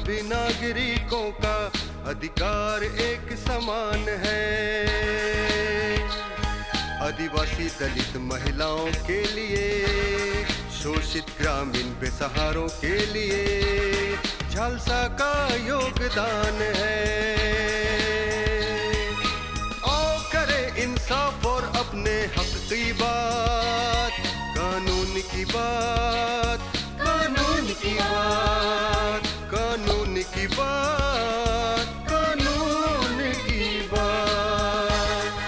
सभी नागरिकों का अधिकार एक समान है। आदिवासी दलित महिलाओं के लिए, शोषित ग्रामीण बेसहारों के लिए झालसा का योगदान है। आओ करें इंसाफ और अपने हक की बात, कानून की बात, कानून की बात, कानून की बात, कानून की बात।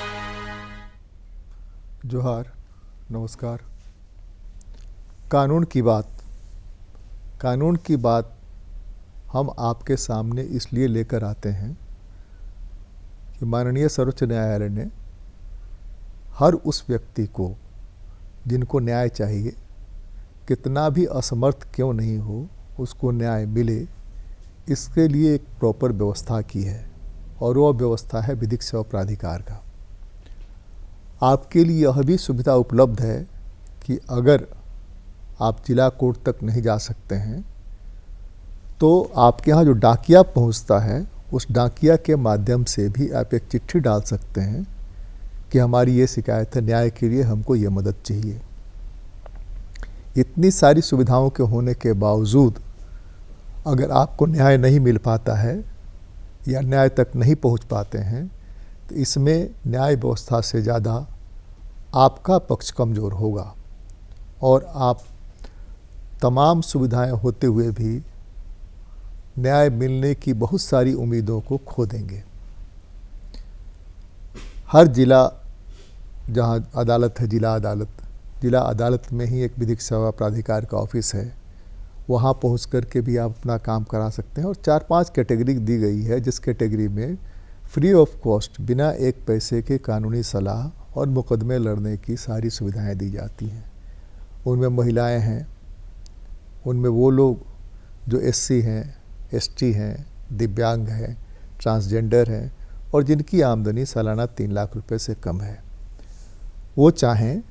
जोहार, नमस्कार। कानून की बात, कानून की बात हम आपके सामने इसलिए लेकर आते हैं कि माननीय सर्वोच्च न्यायालय ने हर उस व्यक्ति को जिनको न्याय चाहिए, कितना भी असमर्थ क्यों नहीं हो, उसको न्याय मिले, इसके लिए एक प्रॉपर व्यवस्था की है और वो व्यवस्था है विधिक सेवा प्राधिकार का। आपके लिए यह भी सुविधा उपलब्ध है कि अगर आप जिला कोर्ट तक नहीं जा सकते हैं तो आपके यहाँ जो डाकिया पहुँचता है, उस डाकिया के माध्यम से भी आप एक चिट्ठी डाल सकते हैं कि हमारी ये शिकायत है, न्याय के लिए हमको ये मदद चाहिए। इतनी सारी सुविधाओं के होने के बावजूद अगर आपको न्याय नहीं मिल पाता है या न्याय तक नहीं पहुंच पाते हैं तो इसमें न्याय व्यवस्था से ज़्यादा आपका पक्ष कमज़ोर होगा और आप तमाम सुविधाएं होते हुए भी न्याय मिलने की बहुत सारी उम्मीदों को खो देंगे। हर जिला जहां अदालत है, जिला अदालत में ही एक विधिक सेवा प्राधिकार का ऑफिस है, वहां पहुंच कर के भी आप अपना काम करा सकते हैं। और 4-5 कैटेगरी दी गई है, जिस कैटेगरी में फ्री ऑफ कॉस्ट, बिना एक पैसे के कानूनी सलाह और मुकदमे लड़ने की सारी सुविधाएं दी जाती हैं। उनमें महिलाएं हैं, उनमें वो लोग जो एससी हैं, एसटी हैं, दिव्यांग हैं, ट्रांसजेंडर हैं और जिनकी आमदनी सालाना 3 लाख रुपए से कम है। वो चाहें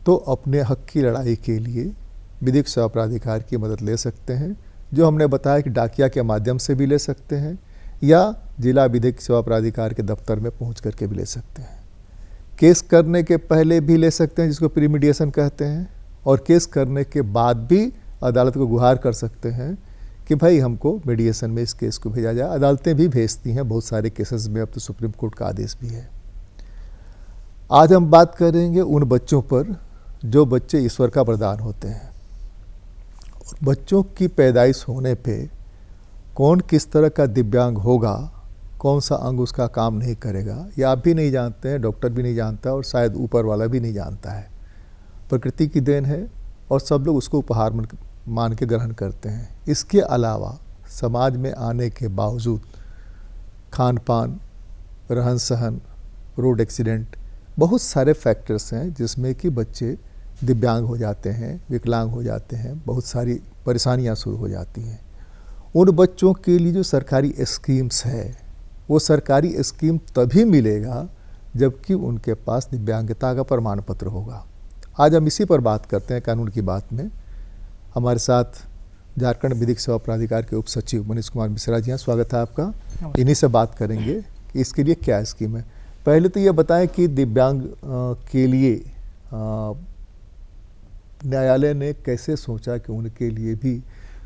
तो अपने हक की लड़ाई के लिए विधिक सेवा प्राधिकार की मदद ले सकते हैं, जो हमने बताया कि डाकिया के माध्यम से भी ले सकते हैं या जिला विधिक सेवा प्राधिकार के दफ्तर में पहुंच करके भी ले सकते हैं। केस करने के पहले भी ले सकते हैं, जिसको प्रीमीडिएशन कहते हैं, और केस करने के बाद भी अदालत को गुहार कर सकते हैं कि भाई हमको मीडिएशन में इस केस को भेजा जाए। अदालतें भी भेजती हैं बहुत सारे केसेस में, अब तो सुप्रीम कोर्ट का आदेश भी है। आज हम बात करेंगे उन बच्चों पर जो बच्चे ईश्वर का वरदान होते हैं। और बच्चों की पैदाइश होने पे कौन किस तरह का दिव्यांग होगा, कौन सा अंग उसका काम नहीं करेगा, ये आप भी नहीं जानते हैं, डॉक्टर भी नहीं जानता और शायद ऊपर वाला भी नहीं जानता है। प्रकृति की देन है और सब लोग उसको उपहार मान के ग्रहण करते हैं। इसके अलावा समाज में आने के बावजूद खान पान, रहन सहन, रोड एक्सीडेंट, बहुत सारे फैक्टर्स हैं जिसमें कि बच्चे दिव्यांग हो जाते हैं, विकलांग हो जाते हैं, बहुत सारी परेशानियां शुरू हो जाती हैं। उन बच्चों के लिए जो सरकारी स्कीम्स है, वो सरकारी स्कीम तभी मिलेगा जबकि उनके पास दिव्यांगता का प्रमाण पत्र होगा। आज हम इसी पर बात करते हैं कानून की बात में। हमारे साथ झारखंड विधिक सेवा प्राधिकार के उप सचिव मनीष कुमार मिश्रा जी हैं, स्वागत है आपका। इन्हीं से बात करेंगे कि इसके लिए क्या स्कीम है। पहले तो ये बताएं कि दिव्यांग के लिए न्यायालय ने कैसे सोचा कि उनके लिए भी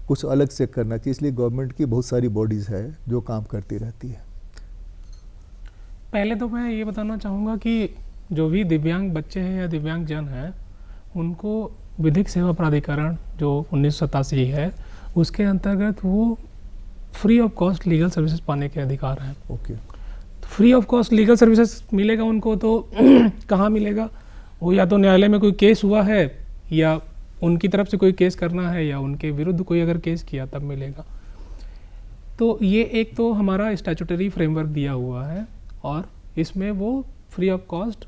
कुछ अलग से करना चाहिए, इसलिए गवर्नमेंट की बहुत सारी बॉडीज़ है जो काम करती रहती है। पहले तो मैं ये बताना चाहूँगा कि जो भी दिव्यांग बच्चे हैं या दिव्यांग जन हैं, उनको विधिक सेवा प्राधिकरण जो 1987 है, उसके अंतर्गत वो free of cost legal services पाने के अधिकार हैं। Okay. Free of cost legal services मिलेगा उनको तो कहाँ मिलेगा? वो या तो न्यायालय में कोई केस हुआ है, या उनकी तरफ से कोई केस करना है, या उनके विरुद्ध कोई अगर केस किया तब मिलेगा। तो ये एक तो हमारा स्टैट्यूटरी फ्रेमवर्क दिया हुआ है और इसमें वो फ्री ऑफ कॉस्ट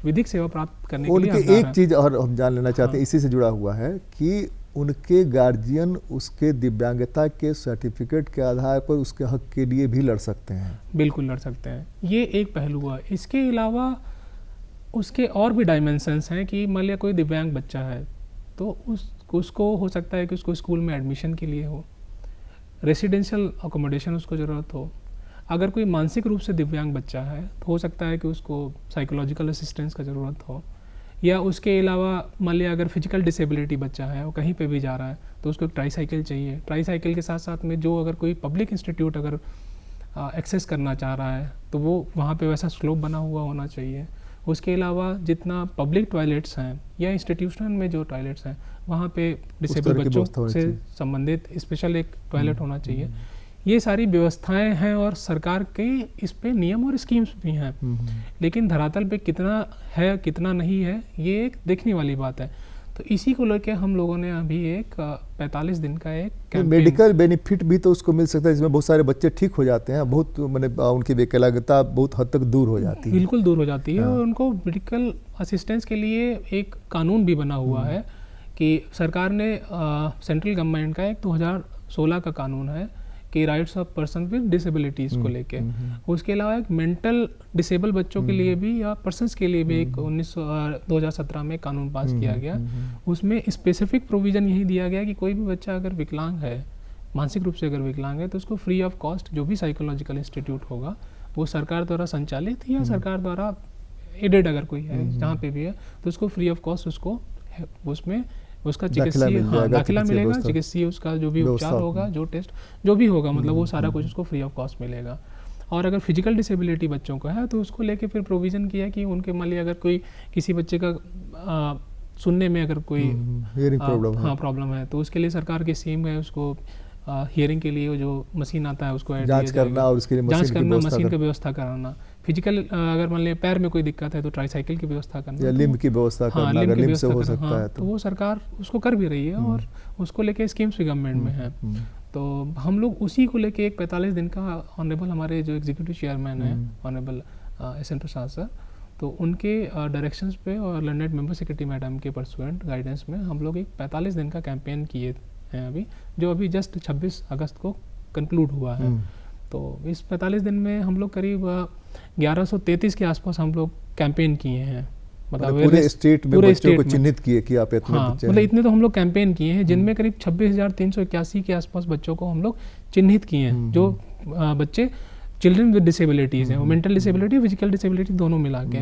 विधिक सेवा प्राप्त करने के लिए उनके एक चीज़ और हम जान लेना चाहते हैं, इसी से जुड़ा हुआ है कि उनके गार्जियन उसके दिव्यांगता के सर्टिफिकेट के आधार पर उसके हक के लिए भी लड़ सकते हैं। बिल्कुल लड़ सकते हैं, ये एक पहलू हुआ। इसके अलावा उसके और भी डायमेंशंस हैं कि मान लिया कोई दिव्यांग बच्चा है तो उसको हो सकता है कि उसको स्कूल में एडमिशन के लिए हो, रेसिडेंशियल अकोमोडेशन उसको ज़रूरत हो। अगर कोई मानसिक रूप से दिव्यांग बच्चा है तो हो सकता है कि उसको साइकोलॉजिकल असिस्टेंस का ज़रूरत हो, या उसके अलावा मान लिया अगर फिजिकल डिसेबिलिटी बच्चा है वो कहीं पे भी जा रहा है तो उसको एक ट्राईसाइकिल चाहिए। ट्राईसाइकिल के साथ साथ में जो अगर कोई पब्लिक इंस्टीट्यूट अगर एक्सेस करना चाह रहा है तो वो वहाँ पे वैसा स्लोप बना हुआ होना चाहिए। उसके अलावा जितना पब्लिक टॉयलेट्स हैं या इंस्टीट्यूशन में जो टॉयलेट्स हैं वहाँ पे डिसेबल बच्चों से संबंधित स्पेशल एक टॉयलेट होना चाहिए। ये सारी व्यवस्थाएं हैं और सरकार के इस पे नियम और स्कीम्स भी हैं, लेकिन धरातल पे कितना है कितना नहीं है ये एक देखने वाली बात है। तो इसी को लेकर हम लोगों ने अभी एक 45 दिन का एक कैंपेन, मेडिकल बेनिफिट भी तो उसको मिल सकता है, इसमें बहुत सारे बच्चे ठीक हो जाते हैं, बहुत मैंने उनकी विकलांगता बहुत हद तक दूर हो जाती है। बिल्कुल दूर हो जाती है। और उनको मेडिकल असिस्टेंस के लिए एक कानून भी बना हुआ है कि सरकार ने सेंट्रल गवर्नमेंट का एक 2016 का कानून है कि rights of person with disabilities को लेके। उसके अलावा एक मेंटल डिसेबल बच्चों के लिए भी या पर्सन्स के लिए भी एक 2017 में कानून पास किया गया। उसमें स्पेसिफिक प्रोविज़न यही दिया गया कि कोई भी बच्चा अगर विकलांग है, मानसिक रूप से अगर विकलांग है, तो उसको फ्री ऑफ कॉस्ट जो भी साइकोलॉजिकल इंस्टीट्यूट होगा वो सरकार द्वारा संचालित या सरकार द्वारा एडेड अगर कोई है जहाँ पे भी है तो उसको फ्री ऑफ कॉस्ट उसको उसमें उसका चिकित्सीय दाखिला मिलेगा, चिकित्सीय उसका जो भी उपचार होगा, जो टेस्ट जो भी होगा, मतलब वो सारा कुछ उसको फ्री ऑफ कॉस्ट मिलेगा। और अगर फिजिकल डिसेबिलिटी बच्चों को है तो उसको लेके फिर प्रोविज़न किया कि उनके मान लिया अगर कोई किसी बच्चे का सुनने में अगर कोई प्रॉब्लम है तो उसके लिए सरकार की स्कीम है, उसको हियरिंग के लिए जो मशीन आता है उसको जांच करना और उसके लिए मशीन की व्यवस्था कराना। फिजिकल अगर मान लिया पैर में कोई दिक्कत है तो ट्राईसाइकिल की व्यवस्था करना या लिम्ब की व्यवस्था करना, अगर लिम्ब से हो सकता है तो वो सरकार उसको कर भी रही है और उसको लेके स्कीम्स भी गवर्नमेंट में है। तो हम लोग उसी को लेके एक 45 दिन का ऑनरेबल हमारे जो एग्जीक्यूटिव चेयरमैन है ऑनरेबल एस.एन. प्रसाद सर, तो उनके डायरेक्शंस पे और लंडन मेंबर सेक्रेटरी मैडम के परसुएंट गाइडेंस में हम लोग एक 45 दिन का कैंपेन किए हैं अभी, जो अभी जस्ट 26 अगस्त को कंक्लूड हुआ है। तो इस 45 दिन में हम लोग करीब 1133 के आसपास हम लोग कैंपेन किए हैं, मतलब पूरे स्टेट में बच्चों को चिन्हित किए कि आप इतने बच्चे, मतलब इतने तो हम लोग कैंपेन किए हैं जिनमें करीब 26,381 के आसपास बच्चों को हम लोग चिन्हित किए हैं, जो बच्चे चिल्ड्रन विद डिसेबिलिटीज़ हैं, वो मेंटल डिसेबिलिटी फिजिकल डिसेबिलिटी दोनों मिला के।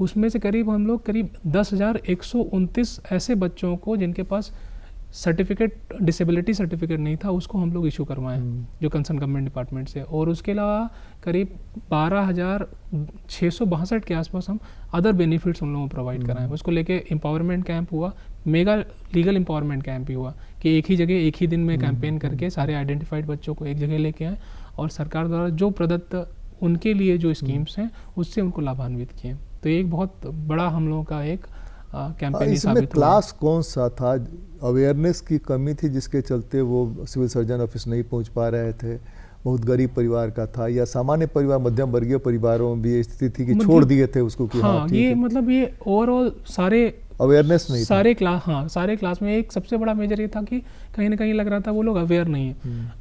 उसमें से करीब हम लोग करीब 10,129 ऐसे बच्चों को जिनके पास सर्टिफिकेट डिसेबिलिटी सर्टिफिकेट नहीं था उसको हम लोग इशू करवाएं जो कंसर्न गवर्नमेंट डिपार्टमेंट से। और उसके अलावा करीब 12,662 के आसपास हम अदर बेनिफिट्स उन लोगों को प्रोवाइड कराएं। उसको लेके एम्पावरमेंट कैंप हुआ, मेगा लीगल एम्पावरमेंट कैंप भी हुआ कि एक ही जगह एक ही दिन में कैंपेन करके सारे आइडेंटिफाइड बच्चों को एक जगह लेके आएँ और सरकार द्वारा जो प्रदत्त उनके लिए जो स्कीम्स हैं उससे उनको लाभान्वित किए। तो एक बहुत बड़ा हम लोगों का एक कैंपेन इसमें क्लास कौन सा था? अवेयरनेस की कमी थी जिसके चलते वो सिविल सर्जन ऑफिस नहीं पहुंच पा रहे थे, बहुत गरीब परिवार का था, या सामान्य परिवार मध्यम वर्गीय परिवारों में भी स्थिति थी कि छोड़ दिए थे उसको कि ये मतलब ये ओवरऑल सारे अवेयरनेस नहीं सारे क्लास में एक सबसे बड़ा मेजर ये था कि कहीं ना कहीं लग रहा था वो लोग अवेयर नहीं है।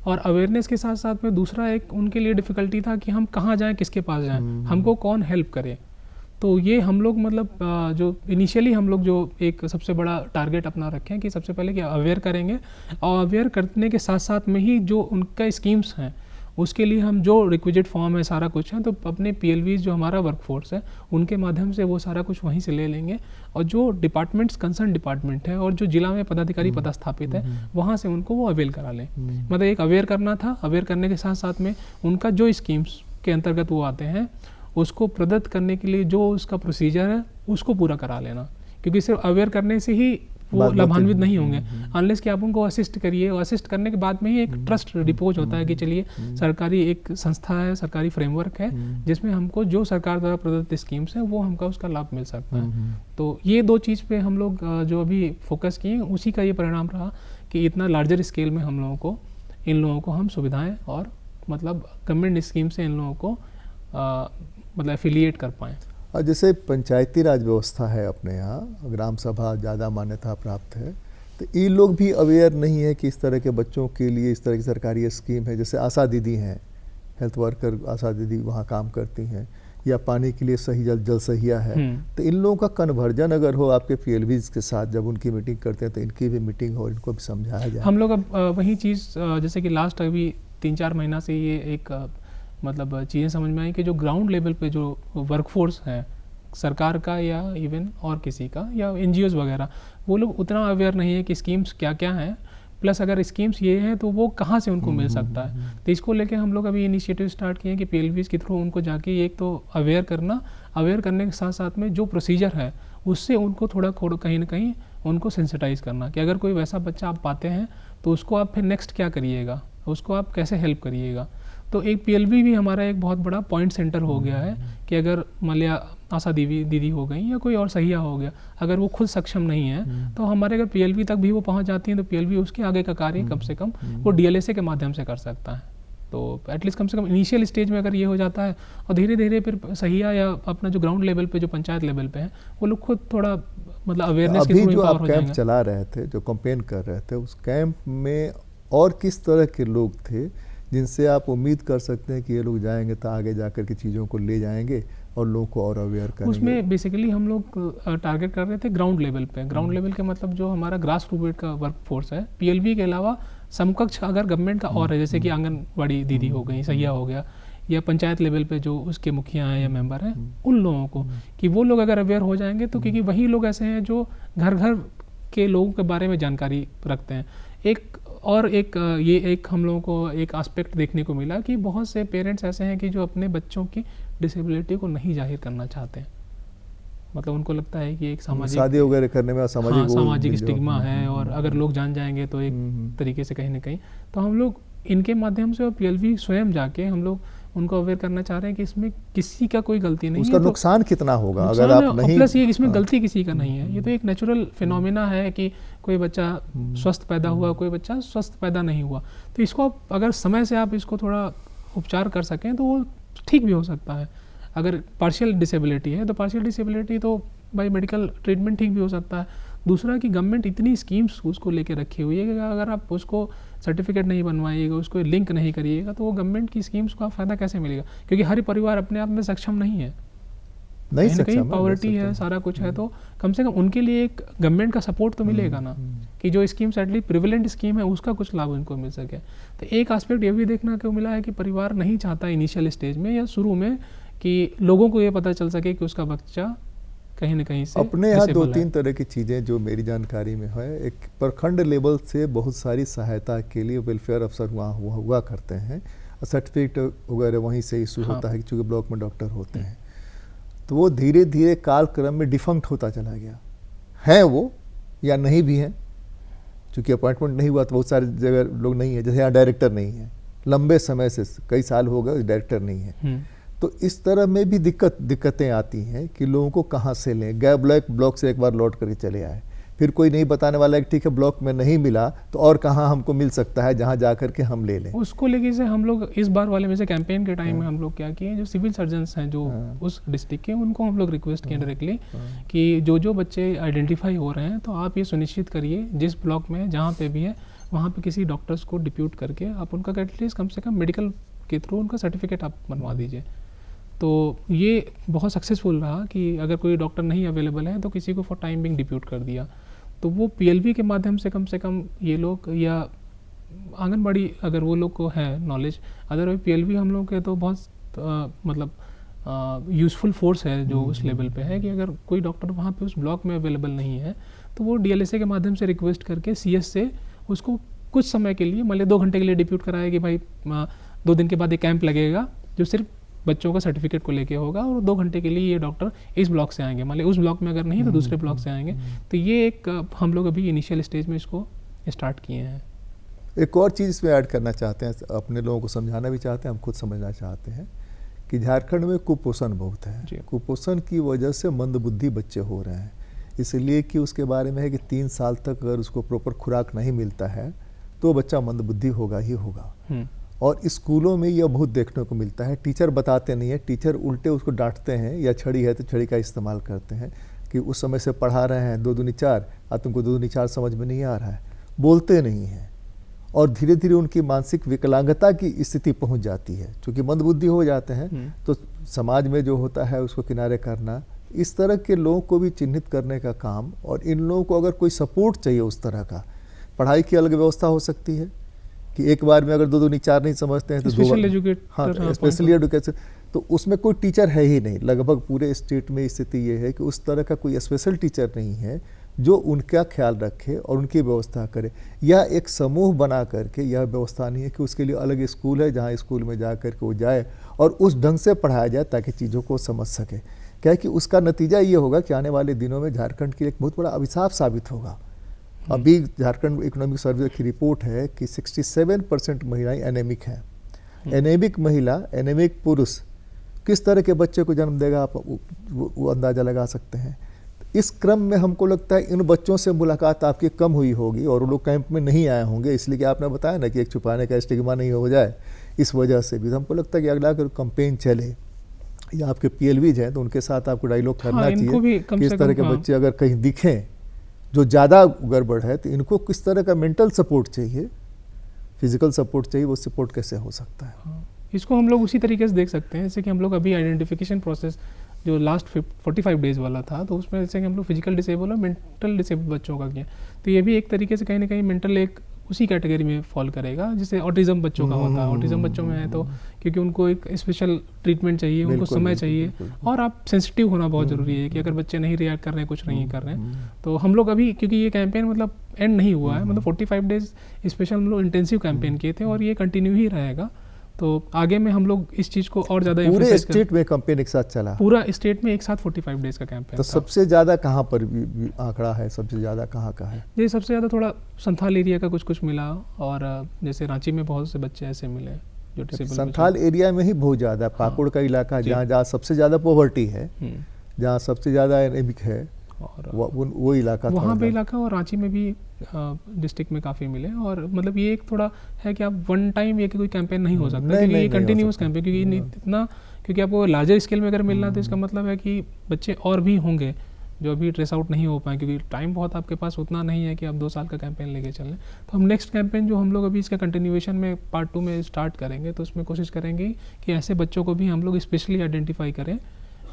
और अवेयरनेस के साथ साथ में दूसरा एक उनके लिए डिफिकल्टी था कि हम कहाँ जाएं, किसके पास जाएं, हमको कौन हेल्प करे। तो ये हम लोग मतलब जो इनिशियली हम लोग जो एक सबसे बड़ा टारगेट अपना रखे हैं कि सबसे पहले कि अवेयर करेंगे, और अवेयर करने के साथ साथ में ही जो उनका स्कीम्स हैं उसके लिए हम जो रिक्विजिट फॉर्म है सारा कुछ है तो अपने PLVs जो हमारा वर्कफोर्स है उनके माध्यम से वो सारा कुछ वहीं से ले लेंगे, और जो डिपार्टमेंट्स कंसर्न डिपार्टमेंट है और जो जिला में पदाधिकारी पदस्थापित है वहाँ से उनको वो अवेल करा लें। मतलब एक अवेयर करना था, अवेयर करने के साथ साथ में उनका जो स्कीम्स के अंतर्गत वो आते हैं उसको प्रदत्त करने के लिए जो उसका प्रोसीजर है उसको पूरा करा लेना, क्योंकि सिर्फ अवेयर करने से ही वो लाभान्वित नहीं होंगे अनलेस कि आप उनको असिस्ट करिए, और असिस्ट करने के बाद में ही एक ट्रस्ट डिपोज होता है कि चलिए सरकारी एक संस्था है, सरकारी फ्रेमवर्क है जिसमें हमको जो सरकार द्वारा प्रदत्त स्कीम्स हैं वो हमको उसका लाभ मिल सकता है। तो ये दो चीज़ पे हम लोग जो अभी फोकस किए उसी का ये परिणाम रहा कि इतना लार्जर स्केल में हम लोगों को इन लोगों को हम सुविधाएँ और मतलब गवर्नमेंट स्कीम से इन लोगों को मतलब एफिलिएट कर पाएँ। और जैसे पंचायती राज व्यवस्था है अपने यहाँ, ग्राम सभा ज़्यादा मान्यता प्राप्त है, तो ये लोग भी अवेयर नहीं है कि इस तरह के बच्चों के लिए इस तरह की सरकारी स्कीम है। जैसे आशा दीदी हैं, हेल्थ वर्कर आशा दीदी वहाँ काम करती हैं, या पानी के लिए सही जल सहिया है, तो इन लोगों का कन्वर्जन अगर हो आपके PLVs के साथ, जब उनकी मीटिंग करते हैं तो इनकी भी मीटिंग हो, इनको भी समझाया जाए। हम लोग अब वही चीज़ जैसे कि लास्ट अभी 3-4 महीना से ये एक मतलब चीज़ें समझ में आई कि जो ग्राउंड लेवल पे जो वर्कफोर्स है सरकार का या इवन और किसी का या NGOs वगैरह, वो लोग उतना अवेयर नहीं है कि स्कीम्स क्या क्या हैं, प्लस अगर स्कीम्स ये हैं तो वो कहाँ से उनको मिल सकता है। तो इसको लेके हम लोग अभी इनिशिएटिव स्टार्ट किए हैं कि PLVs के थ्रू उनको जाके एक तो अवेयर करने के साथ साथ में जो प्रोसीजर है उससे उनको थोड़ा कहीं ना कहीं उनको सेंसिटाइज करना कि अगर कोई वैसा बच्चा आप पाते हैं तो उसको आप फिर नेक्स्ट क्या करिएगा, उसको आप कैसे हेल्प करिएगा। तो एक PLV भी हमारा एक बहुत बड़ा पॉइंट सेंटर हो गया है कि अगर मान लिया आशा दीदी हो गई या कोई और सहिया हो गया, अगर वो खुद सक्षम नहीं है तो हमारे अगर PLV तक भी वो पहुंच जाती हैं तो PLV उसके आगे का कार्य कम से कम वो DLSA के माध्यम से कर सकता है। तो एटलीस्ट कम से कम इनिशियल स्टेज में अगर ये हो जाता है और धीरे धीरे फिर सहिया या अपना जो ग्राउंड लेवल पे जो पंचायत लेवल पे है वो लोग खुद थोड़ा मतलब अवेयरनेस के थ्रू जो एम्पावर आप हो कैंप जाएंगे। चला रहे थे, जो कैंपेन कर रहे थे, उस कैंप में और किस तरह के लोग थे जिनसे आप उम्मीद कर सकते हैं कि ये लोग जाएंगे तो आगे जाकर के चीज़ों को ले जाएंगे और लोगों को और अवेयर करेंगे? उसमें बेसिकली हम लोग टारगेट कर रहे थे ग्राउंड लेवल पे। ग्राउंड लेवल के मतलब जो हमारा ग्रास रूट का वर्क फोर्स है, PLV के अलावा समकक्ष अगर गवर्नमेंट का और है, जैसे कि आंगनबाड़ी दीदी हो गई, सहिया हो गया, या पंचायत लेवल पे जो उसके मुखिया हैं या मेंबर हैं, उन लोगों को कि वो लोग अगर अवेयर हो जाएंगे तो क्योंकि वही लोग ऐसे हैं जो घर घर के लोगों के बारे में जानकारी रखते हैं। ये एक हम लोगों को एक एस्पेक्ट देखने को मिला कि बहुत से पेरेंट्स ऐसे हैं कि जो अपने बच्चों की डिसेबिलिटी को नहीं जाहिर करना चाहते हैं। मतलब उनको लगता है कि एक सामाजिक शादी वगैरह करने में सामाजिक स्टिग्मा है और अगर लोग जान जाएंगे तो एक तरीके से कहीं ना कहीं, तो हम लोग इनके माध्यम से और PLV स्वयं जाके हम लोग उनको अवेयर करना चाह रहे हैं कि इसमें किसी का कोई गलती नहीं है। उसका नुकसान कितना होगा अगर आप नहीं, प्लस ये इसमें गलती किसी का नहीं है। ये तो एक नेचुरल फिनोमिना है कि कोई बच्चा स्वस्थ पैदा हुआ, कोई बच्चा स्वस्थ पैदा नहीं हुआ, तो इसको अगर समय से आप इसको थोड़ा उपचार कर सकें तो वो ठीक भी हो सकता है। अगर पार्शियल डिसेबिलिटी है तो पार्शियल डिसेबिलिटी तो बाई मेडिकल ट्रीटमेंट ठीक भी हो सकता है। दूसरा कि गवर्नमेंट इतनी स्कीम्स उसको लेके रखी हुई है कि अगर आप उसको सर्टिफिकेट नहीं बनवाइएगा, उसको लिंक नहीं करिएगा तो वो गवर्नमेंट की स्कीम्स को आप फ़ायदा कैसे मिलेगा, क्योंकि हर परिवार अपने आप में सक्षम नहीं है, नहीं कहीं सक्षम, पॉवर्टी है, सारा कुछ है, तो कम से कम उनके लिए एक गवर्नमेंट का सपोर्ट तो मिलेगा ना कि जो स्कीम्स एटलीस्ट प्रिविलेंट स्कीम है उसका कुछ लाभ उनको मिल सके। तो एक एस्पेक्ट ये भी देखना को मिला है कि परिवार नहीं चाहता इनिशियल स्टेज में या शुरू में कि लोगों को ये पता चल सके कि उसका बच्चा कहीं ना कहीं से अपने यहाँ 2-3 तरह की चीज़ें जो मेरी जानकारी में है। एक प्रखंड लेवल से बहुत सारी सहायता के लिए वेलफेयर अफसर वहाँ हुआ करते हैं, सर्टिफिकेट वगैरह वहीं से इशू होता है क्योंकि ब्लॉक में डॉक्टर होते हैं। तो वो धीरे धीरे कालक्रम में डिफंक्ट होता चला गया है, वो या नहीं भी हैं, चूँकि अपॉइंटमेंट नहीं हुआ तो बहुत सारी जगह लोग नहीं है, जैसे यहाँ डायरेक्टर नहीं है, लंबे समय से कई साल हो गए डायरेक्टर नहीं है। तो इस तरह में भी दिक्कतें आती हैं कि लोगों को कहाँ से लें। गए ब्लॉक से एक बार लौट करके चले आए, फिर कोई नहीं बताने वाला है कि ठीक है ब्लॉक में नहीं मिला तो और कहाँ हमको मिल सकता है जहाँ जा करके हम ले लें। उसको लेके से हम लोग इस बार वाले में से कैंपेन के टाइम में हम लोग क्या किए, जो सिविल सर्जन्स हैं जो उस डिस्ट्रिक्ट के, उनको हम लोग रिक्वेस्ट किए डायरेक्टली कि जो बच्चे आइडेंटिफाई हो रहे हैं तो आप ये सुनिश्चित करिए जिस ब्लॉक में जहाँ पे भी है वहाँ पे किसी डॉक्टर्स को डिप्यूट करके आप उनका एटलीस्ट कम से कम मेडिकल के थ्रू उनका सर्टिफिकेट आप बनवा दीजिए। तो ये बहुत सक्सेसफुल रहा कि अगर कोई डॉक्टर नहीं अवेलेबल है तो किसी को फॉर टाइम बिंग डिप्यूट कर दिया, तो वो PLV के माध्यम से कम ये लोग या आंगनबाड़ी अगर वो लोग को है नॉलेज, अदरवाइज PLV हम लोग के तो बहुत मतलब यूज़फुल फोर्स है जो उस लेवल पे है कि अगर कोई डॉक्टर वहाँ पे उस ब्लॉक में अवेलेबल नहीं है तो वो DLSA के माध्यम से रिक्वेस्ट करके CS से उसको कुछ समय के लिए मान लिया 2 घंटे के लिए डिप्यूट कराया कि भाई 2 दिन के बाद एक कैंप लगेगा जो सिर्फ बच्चों का सर्टिफिकेट को लेके होगा और 2 घंटे के लिए ये डॉक्टर इस ब्लॉक से आएंगे, मान लिया उस ब्लॉक में अगर नहीं तो दूसरे ब्लॉक से आएंगे। तो ये एक हम लोग अभी इनिशियल स्टेज में इसको स्टार्ट किए हैं। एक और चीज़ इसमें ऐड करना चाहते हैं, अपने लोगों को समझाना भी चाहते हैं, हम खुद समझना चाहते हैं कि झारखंड में कुपोषण बहुत है। कुपोषण की वजह से मंदबुद्धि बच्चे हो रहे हैं, इसलिए कि उसके बारे में है कि 3 साल तक अगर उसको प्रॉपर खुराक नहीं मिलता है तो बच्चा मंदबुद्धि होगा ही होगा। और स्कूलों में यह बहुत देखने को मिलता है, टीचर बताते नहीं है, टीचर उल्टे उसको डांटते हैं, या छड़ी है तो छड़ी का इस्तेमाल करते हैं कि उस समय से पढ़ा रहे हैं 2 दूनी 4, अब तुमको 2 दूनी 4 समझ में नहीं आ रहा है, बोलते नहीं हैं। और धीरे धीरे उनकी मानसिक विकलांगता की स्थिति पहुंच जाती है। क्योंकि मंदबुद्धि हो जाते हैं तो समाज में जो होता है उसको किनारे करना, इस तरह के लोगों को भी चिन्हित करने का काम, और इन लोगों को अगर कोई सपोर्ट चाहिए उस तरह का, पढ़ाई की अलग व्यवस्था हो सकती है कि एक बार में अगर दो दूनी चार नहीं समझते हैं तो स्पेशल एजुकेट, हाँ स्पेशली एजुकेशन, तो उसमें कोई टीचर है ही नहीं। लगभग पूरे स्टेट में स्थिति ये है कि उस तरह का कोई स्पेशल टीचर नहीं है जो उनका ख्याल रखे और उनकी व्यवस्था करे। या एक समूह बना करके, यह व्यवस्था नहीं है कि उसके लिए अलग स्कूल है जहाँ स्कूल में जा कर के वो जाए और उस ढंग से पढ़ाया जाए ताकि चीज़ों को समझ सके। क्या है कि उसका नतीजा ये होगा कि आने वाले दिनों में झारखंड के लिए एक बहुत बड़ा अभिशाप साबित होगा। अभी झारखंड इकोनॉमिक सर्वे की रिपोर्ट है कि 67% महिलाएं एनेमिक हैं। एनेमिक महिला, एनेमिक पुरुष किस तरह के बच्चे को जन्म देगा, आप वो अंदाज़ा लगा सकते हैं। इस क्रम में हमको लगता है इन बच्चों से मुलाकात आपकी कम हुई होगी और वो लोग कैंप में नहीं आए होंगे, इसलिए कि आपने बताया ना कि एक छुपाने का स्टिग्मा नहीं हो जाए, इस वजह से भी हमको लगता है कि अगला अगर कैंपेन चले या आपके PLVs हैं तो उनके साथ आपको डायलॉग करना चाहिए कि इस तरह के बच्चे अगर कहीं दिखें जो ज़्यादा गड़बड़ है तो इनको किस तरह का मेंटल सपोर्ट चाहिए, फिजिकल सपोर्ट चाहिए, वो सपोर्ट कैसे हो सकता है। इसको हम लोग उसी तरीके से देख सकते हैं जैसे कि हम लोग अभी आइडेंटिफिकेशन प्रोसेस जो लास्ट 45 डेज़ वाला था, तो उसमें जैसे कि हम लोग फिजिकल डिसेबल और मेंटल डिसेबल बच्चों का किया, तो ये भी एक तरीके से कहीं ना कहीं मेंटल एक उसी कैटेगरी में फॉल करेगा जैसे ऑटिज़म बच्चों का होता है। ऑटिज़म बच्चों में है तो क्योंकि उनको एक स्पेशल ट्रीटमेंट चाहिए, उनको समय चाहिए, और आप सेंसिटिव होना बहुत ज़रूरी है कि अगर बच्चे नहीं रिएक्ट कर रहे हैं, कुछ नहीं कर रहे हैं, तो हम लोग अभी क्योंकि ये कैंपेन मतलब एंड नहीं हुआ है, मतलब 45 डेज़ स्पेशल हम लोग इंटेंसिव कैंपेन किए थे और ये कंटिन्यू ही रहेगा। तो आगे में हम लोग इस चीज़ को और ज़्यादा पूरे स्टेट में कैंपेन एक साथ चला, पूरा स्टेट में एक साथ 45 डेज़ का कैंपेन। तो सबसे ज़्यादा कहाँ पर आंकड़ा है, सबसे ज़्यादा कहाँ का है? ये सबसे ज़्यादा थोड़ा संथाल एरिया का कुछ मिला, और जैसे रांची में बहुत से बच्चे ऐसे मिले जो डिसेबल। संथाल एरिया में ही बहुत ज़्यादा, पाकुड़ का इलाका जहाँ सबसे ज़्यादा पॉवर्टी है, जहाँ सबसे ज़्यादा एनेमिक है, और वो इलाका, वहाँ पे इलाका, और रांची में भी डिस्ट्रिक्ट में काफ़ी मिले। और मतलब ये एक थोड़ा है कि आप वन टाइम ये कोई कैंपेन नहीं हो सकता, क्योंकि ये कंटिन्यूस कैंपेन, क्योंकि इतना, क्योंकि आपको लार्जर स्केल में अगर मिलना तो इसका मतलब है कि बच्चे और भी होंगे जो अभी ट्रेस आउट नहीं हो पाए, क्योंकि टाइम बहुत आपके पास उतना नहीं है कि आप 2 साल का कैंपेन लेके चलें। तो हम नेक्स्ट कैंपेन जो हम लोग अभी इसका कंटिन्यूएशन में पार्ट 2 में स्टार्ट करेंगे, तो उसमें कोशिश करेंगे कि ऐसे बच्चों को भी हम लोग स्पेशली आइडेंटिफाई करें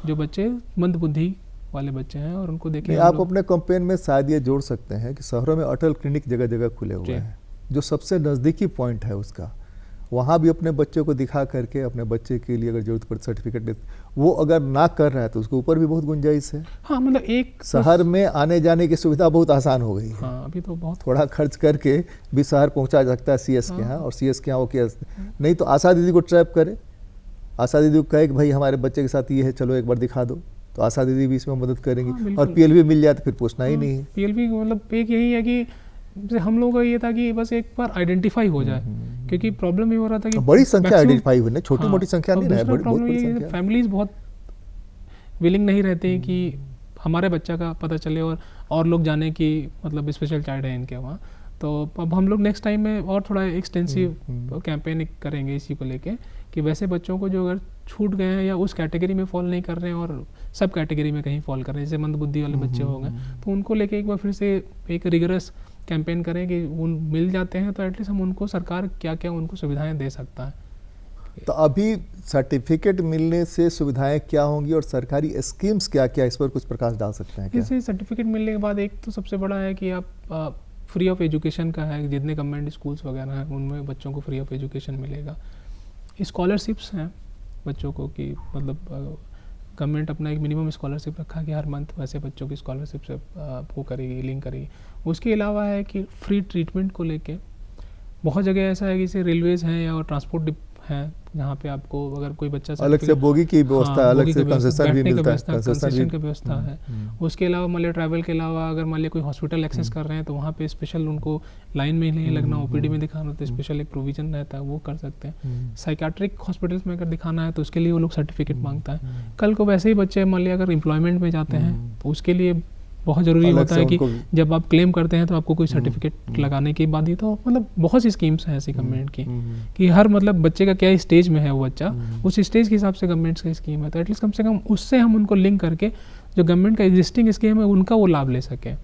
जो बच्चे मंदबुद्धि वाले बच्चे हैं, और उनको देखें। आप अपने कैंपेन में शायद ये जोड़ सकते हैं कि शहरों में अटल क्लिनिक जगह जगह खुले हुए हैं, जो सबसे नज़दीकी पॉइंट है उसका, वहाँ भी अपने बच्चों को दिखा करके अपने बच्चे के लिए अगर जरूरत पड़े सर्टिफिकेट दे, वो अगर ना कर रहा है तो उसके ऊपर भी बहुत गुंजाइश है। हाँ, मतलब एक शहर में आने जाने की सुविधा बहुत आसान हो गई है। हाँ, अभी तो बहुत थोड़ा खर्च करके भी शहर पहुँचा सकता है CS के यहाँ, और CS के यहाँ वो क्या नहीं तो आशा दीदी को ट्रैप करे, आशा दीदी को कहे कि भाई हमारे बच्चे के साथ ये है, चलो एक बार दिखा दो, तो आशा दीदी भी इसमें मदद करेंगी। और PLV मिल जाए तो फिर पूछना ही नहीं है। PLV मतलब एक यही है कि जैसे हम लोगों का ये था कि बस एक बार आइडेंटिफाई हो जाए, क्योंकि प्रॉब्लम ये हो रहा था कि बड़ी संख्या आइडेंटिफाई हुई, छोटी मोटी संख्या नहीं है, बड़ी बड़ी संख्या। फैमिलीज बहुत विलिंग नहीं रहते हैं कि हमारे बच्चा का पता चले और लोग जाने कि मतलब स्पेशल चाइल्ड है इनके वहाँ। तो अब हम लोग नेक्स्ट टाइम में और थोड़ा एक्सटेंसिव कैंपेन करेंगे इसी को लेके कि वैसे बच्चों को जो अगर छूट गए हैं या उस कैटेगरी में फॉल नहीं कर रहे हैं और सब कैटेगरी में कहीं फॉल कर रहे हैं, जैसे मंदबुद्धि वाले बच्चे हो गए, तो उनको लेके एक बार फिर से एक रिगरस कैंपेन करें कि वो मिल जाते हैं तो एटलीस्ट हम उनको, सरकार क्या क्या उनको सुविधाएं दे सकता है। तो अभी सर्टिफिकेट मिलने से सुविधाएं क्या होंगी और सरकारी स्कीम्स क्या क्या, इस पर कुछ प्रकाश डाल सकते हैं क्या? जैसे सर्टिफिकेट मिलने के बाद एक तो सबसे बड़ा है कि आप फ्री ऑफ एजुकेशन का है, जितने गवर्नमेंट स्कूल्स वगैरह हैं उनमें बच्चों को फ्री ऑफ एजुकेशन मिलेगा। स्कॉलरशिप्स हैं बच्चों को कि मतलब गवर्नमेंट अपना एक मिनिमम स्कॉलरशिप रखा है कि हर मंथ वैसे बच्चों की स्कॉलरशिप से वो करेगी, लिंक करेगी। उसके अलावा है कि फ्री ट्रीटमेंट को लेके बहुत जगह ऐसा है कि जैसे रेलवेज़ हैं या ट्रांसपोर्ट हैं जहाँ पे आपको अगर कोई बच्चा अलग से बोगी की व्यवस्था, अलग से कंसेशन भी मिलता है, कंसेशन की व्यवस्था है। उसके अलावा मान लिया ट्रैवल के अलावा अगर मान लिया कोई हॉस्पिटल एक्सेस कर रहे हैं तो वहाँ पे स्पेशल उनको लाइन में नहीं लगना, OPD में दिखाना, तो स्पेशल एक प्रोविजन रहता है, वो कर सकते हैं। साइकेट्रिक हॉस्पिटल्स में अगर दिखाना है तो उसके लिए वो लोग सर्टिफिकेट मांगता है। कल को वैसे ही बच्चे मान लिया अगर एम्प्लॉयमेंट में जाते हैं तो उसके लिए बहुत ज़रूरी होता है कि जब आप क्लेम करते हैं तो आपको कोई सर्टिफिकेट लगाने के बाद ही, तो मतलब बहुत सी स्कीम्स हैं ऐसी गवर्नमेंट की कि हर मतलब बच्चे का क्या स्टेज में है वो बच्चा, उस स्टेज के हिसाब से गवर्नमेंट की स्कीम है। तो एटलीस्ट कम से कम उससे हम उनको लिंक करके जो गवर्नमेंट का एग्जिस्टिंग स्कीम है उनका वो लाभ ले सकें।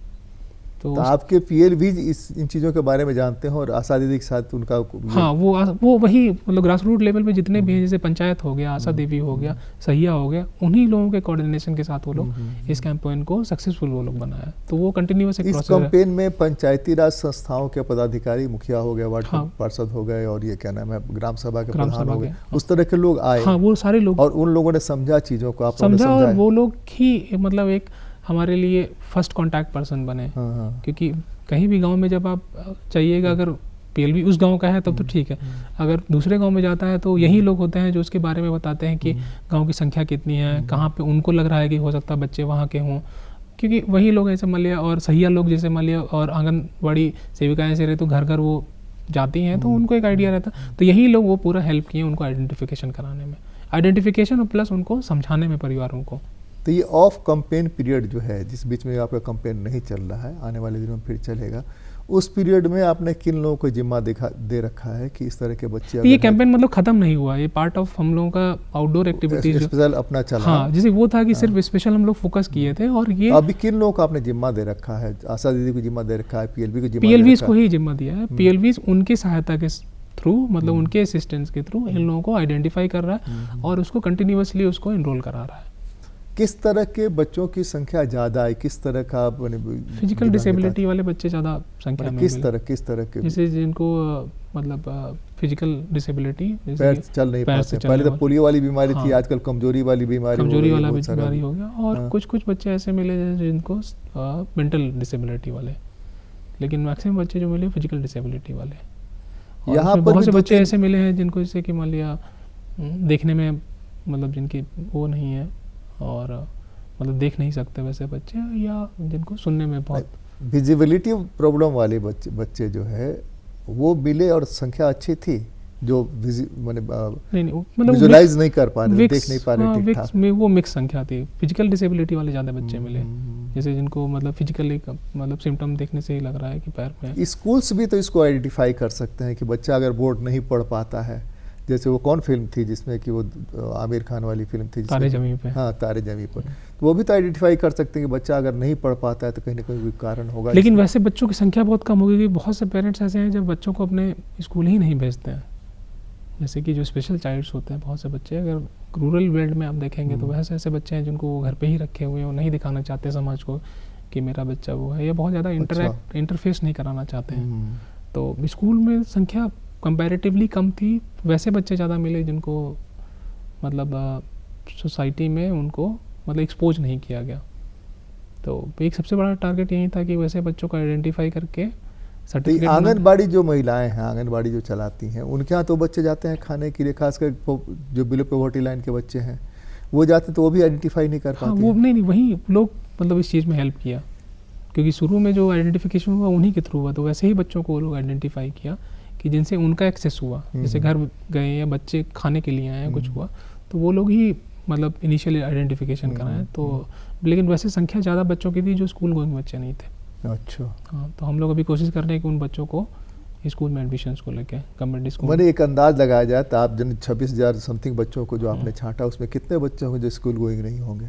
तो तो आपके पीएल भी इन चीज़ों के बारे में जानते हैं और आशा दीदी के साथ उनका हाँ वो वही मतलब ग्रास रूट लेवल पे जितने भी हैं, जैसे पंचायत हो गया, आशा देवी हो गया, सहिया हो गया, उन्हीं लोगों के कोऑर्डिनेशन के साथ वो लोग इस कैंपेन को सक्सेसफुल वो लोग बनाया। तो वो कंटिन्यूअस एक इस प्रोसेस है। कैंपेन में पंचायती राज संस्थाओं के पदाधिकारी, मुखिया हो गए, वार्ड हाँ। पार्षद हो गए, और ये क्या नाम है, ग्राम सभा के ग्राम प्रधान सभा हो के, गए, उस तरह के लोग आए। हाँ वो सारे लोग और उन लोगों ने समझा चीज़ों को, आप लोगों ने समझा, और समझाया। वो लोग ही मतलब एक हमारे लिए फर्स्ट कांटेक्ट पर्सन बने। हाँ, हाँ। क्योंकि कहीं भी गांव में जब आप चाहिएगा, अगर पीएलवी उस गांव का है तब तो ठीक है, अगर दूसरे गांव में जाता है तो यही लोग होते हैं जो उसके बारे में बताते हैं कि गांव की संख्या कितनी है, कहाँ पे उनको लग रहा है कि हो सकता है बच्चे वहाँ के हों, क्योंकि वही लोग ऐसे मान लिया, और सहिया लोग जैसे मान लिया, और आंगनबाड़ी सेविकाएँ से रहे तो घर घर वो जाती हैं, तो उनको एक आइडिया रहता। तो यही लोग वो पूरा हेल्प किए उनको आइडेंटिफिकेशन कराने में, आइडेंटिफिकेशन और प्लस उनको समझाने में परिवारों को। तो ये ऑफ कैंपेन पीरियड जो है, जिस बीच में आपका कैंपेन नहीं चल रहा है, आने वाले दिनों में फिर चलेगा, उस पीरियड में आपने किन लोगों को जिम्मा दे रखा है कि इस तरह के बच्चे? ये कैंपेन मतलब खत्म नहीं हुआ, ये पार्ट ऑफ हम लोगों का आउटडोर एक्टिविटीज स्पेशल अपना चला। हाँ, जैसे वो था कि सिर्फ स्पेशल हम लोग फोकस किए थे, और ये अभी किन लोगों को आपने जिम्मा दे रखा है? आशा दीदी को जिम्मा दे रखा है, पीएलवी को जिम्मा पीएलवी दे रखा को ही जिम्मा दिया है। पीएलवी उनकी सहायता के थ्रू, मतलब उनके असिस्टेंस के थ्रू इन लोगों को आइडेंटिफाई कर रहा है और उसको कंटिन्यूअसली उसको इनरोल करा रहा है। किस तरह के बच्चों की संख्या ज़्यादा है? किस तरह का फिजिकल डिसेबिलिटी वाले बच्चे ज़्यादा संख्या में किस तरह के? जैसे जिनको मतलब फिजिकल डिसेबिलिटी, पैर चल नहीं पाते, पहले तो पोलियो वाली बीमारी थी, आजकल कमजोरी वाली बीमारी, कमजोरी वाला बीमारी हो गया, और कुछ बच्चे ऐसे मिले जिनको मेंटल डिसेबिलिटी वाले, लेकिन मैक्सिमम बच्चे जो मिले फिजिकल डिसेबिलिटी वाले। यहाँ पर बहुत से बच्चे ऐसे मिले हैं जिनको जैसे कि मान लिया देखने में मतलब जिनकी वो नहीं है, और मतलब देख नहीं सकते वैसे बच्चे, या जिनको सुनने में बहुत विजिबिलिटी प्रॉब्लम वाले बच्चे जो है वो मिले, और संख्या अच्छी थी जो मतलब विजुअलाइज नहीं कर पा रहे, देख नहीं पा रहे ठीक ठाक। वो मिक्स संख्या थी, फिजिकल डिसेबिलिटी वाले ज़्यादा बच्चे मिले, जैसे जिनको मतलब फिजिकली मतलब सिम्टम देखने से ही लग रहा है कि पैर में। स्कूल्स भी तो इसको आइडेंटिफाई कर सकते हैं कि बच्चा अगर बोर्ड नहीं पढ़ पाता है, जैसे वो कौन फिल्म थी जिसमें कि वो आमिर खान वाली फिल्म थी, तारे ज़मीं पे। हाँ, तारे ज़मीं पर, तो वो भी तो आइडेंटिफाई कर सकते हैं कि बच्चा अगर नहीं पढ़ पाता है तो कहीं ना कहीं कोई कारण होगा। लेकिन वैसे बच्चों की संख्या बहुत कम होगी, क्योंकि बहुत से पेरेंट्स ऐसे हैं जब बच्चों को अपने स्कूल ही नहीं भेजते हैं, जैसे कि जो स्पेशल चाइल्ड्स होते हैं बहुत से बच्चे, अगर रूरल वर्ल्ड में आप देखेंगे तो वैसे ऐसे बच्चे हैं जिनको वो घर पे ही रखे हुए हैं, वो नहीं दिखाना चाहते समाज को कि मेरा बच्चा वो है, या बहुत ज़्यादा इंटरफेस नहीं कराना चाहते हैं। तो स्कूल में संख्या कंपैरेटिवली कम थी, वैसे बच्चे ज़्यादा मिले जिनको मतलब सोसाइटी में उनको मतलब एक्सपोज नहीं किया गया। तो एक सबसे बड़ा टारगेट यही था कि वैसे बच्चों को आइडेंटिफाई करके सर्टिफिकेट। आंगनबाड़ी जो महिलाएं हैं, आंगनबाड़ी जो चलाती हैं, उनके यहाँ तो बच्चे जाते हैं खाने के लिए, खासकर जो बिलो पॉवर्टी लाइन के बच्चे हैं वो जाते, तो वो भी आइडेंटिफाई नहीं कर पाते। हाँ, वो नहीं वही लोग मतलब इस चीज़ में हेल्प किया, क्योंकि शुरू में जो आइडेंटिफिकेशन हुआ उन्हीं के थ्रू हुआ, तो वैसे ही बच्चों को वो लोग आइडेंटिफाई किया कि जिनसे उनका एक्सेस हुआ, जैसे घर गए या बच्चे खाने के लिए आए हैं कुछ हुआ, तो वो लोग ही मतलब इनिशियली आइडेंटिफिकेशन कराएं। तो लेकिन वैसे संख्या ज़्यादा बच्चों की थी जो स्कूल गोइंग बच्चे नहीं थे। अच्छा। हाँ, तो हम लोग अभी कोशिश कर रहे हैं कि उन बच्चों को स्कूल में एडमिशंस को लेके कम्युनिटी स्कूल। मैंने एक अंदाज लगाया जाए तो आप जन 26,000 समथिंग बच्चों को जो आपने छांटा, उसमें कितने बच्चे होंगे जो स्कूल गोइंग नहीं होंगे?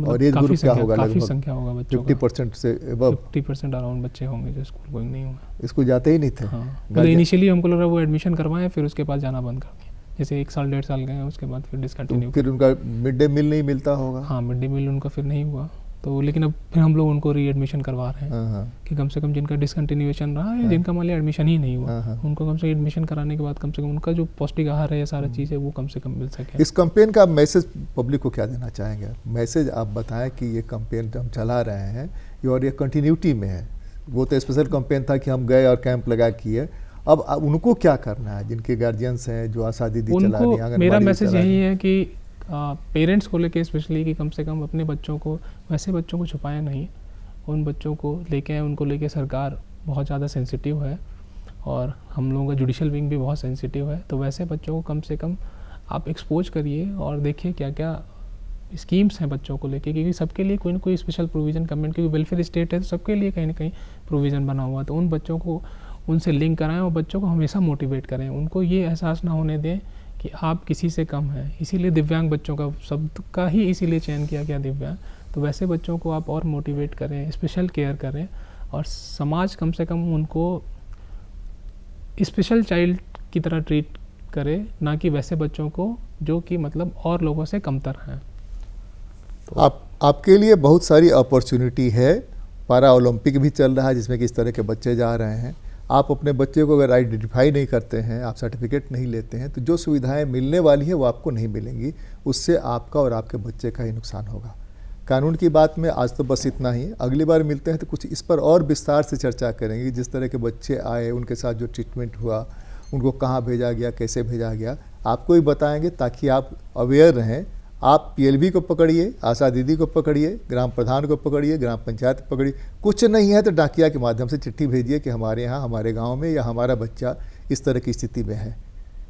और एज ग्रुप क्या होगा? काफ़ी संख्या होगा बच्चों का, 50% से अबव, 50% अराउंड बच्चे होंगे जो स्कूल गोइंग नहीं होंगे, स्कूल जाते ही नहीं थे। हाँ, मतलब इनिशियली हमको लग रहा है वो एडमिशन करवाएं, फिर उसके बाद जाना बंद कर दिया, जैसे 1 साल 1.5 साल गए उसके बाद फिर डिसकंटिन्यू। फिर उनका मिड डे मील नहीं मिलता होगा? हाँ, मिड डे मील उनका फिर नहीं हुआ, तो लेकिन अब फिर हम लोग उनको री एडमिशन करवा रहे हैं कि कम से कम जिनका डिसकंटिन्यूएशन रहा है, जिनका मान लिया एडमिशन ही नहीं हुआ, उनको कम से कम एडमिशन कराने के बाद कम से कम उनका जो पौष्टिक आहार है या सारा चीज़ है वो कम से कम मिल सके। इस कैंपेन का मैसेज पब्लिक को क्या देना चाहेंगे? मैसेज आप बताएं कि ये कैंपेन हम चला रहे हैं और ये कंटिन्यूटी में है। वो तो स्पेशल कैंपेन था कि हम गए और कैंप लगा किए, अब उनको क्या करना है जिनके गार्जियंस हैं, जो आशा दीदी चला रही हैं? मेरा मैसेज यही है कि पेरेंट्स को लेके स्पेशली कि कम से कम अपने बच्चों को, वैसे बच्चों को छुपाएं नहीं, उन बच्चों को लेके उनको लेके सरकार बहुत ज़्यादा सेंसिटिव है और हम लोगों का जुडिशल विंग भी बहुत सेंसिटिव है, तो वैसे बच्चों को कम से कम आप एक्सपोज करिए और देखिए क्या क्या स्कीम्स हैं बच्चों को लेके, क्योंकि सबके लिए कोई ना कोई स्पेशल प्रोविज़न गवर्नमेंट, क्योंकि वेलफेयर स्टेट है तो सबके लिए कहीं ना कहीं प्रोविज़न बना हुआ, तो उन बच्चों को उनसे लिंक कराएं और बच्चों को हमेशा मोटिवेट करें, उनको ये एहसास ना होने दें कि आप किसी से कम हैं। इसीलिए दिव्यांग बच्चों का शब्द का ही इसीलिए चयन किया गया दिव्यांग, तो वैसे बच्चों को आप और मोटिवेट करें, स्पेशल केयर करें और समाज कम से कम उनको स्पेशल चाइल्ड की तरह ट्रीट करे, ना कि वैसे बच्चों को जो कि मतलब और लोगों से कमतर हैं। आपके लिए बहुत सारी अपॉर्चुनिटी है। पारा ओलंपिक भी चल रहा है जिसमें कि इस तरह के बच्चे जा रहे हैं। आप अपने बच्चे को अगर आइडेंटिफाई नहीं करते हैं, आप सर्टिफिकेट नहीं लेते हैं, तो जो सुविधाएं मिलने वाली है वो आपको नहीं मिलेंगी। उससे आपका और आपके बच्चे का ही नुकसान होगा। कानून की बात में आज तो बस इतना ही। अगली बार मिलते हैं तो कुछ इस पर और विस्तार से चर्चा करेंगे। जिस तरह के बच्चे आए, उनके साथ जो ट्रीटमेंट हुआ, उनको कहाँ भेजा गया, कैसे भेजा गया, आपको ही बताएंगे ताकि आप अवेयर रहें। आप पीएलबी को पकड़िए, आशा दीदी को पकड़िए, ग्राम प्रधान को पकड़िए, ग्राम पंचायत को पकड़िए। कुछ नहीं है तो डाकिया के माध्यम से चिट्ठी भेजिए कि हमारे यहाँ, हमारे गांव में या हमारा बच्चा इस तरह की स्थिति में है।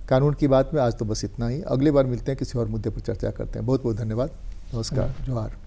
कानून की बात में आज तो बस इतना ही। अगली बार मिलते हैं, किसी और मुद्दे पर चर्चा करते हैं। बहुत बहुत धन्यवाद। नमस्कार, जोहार।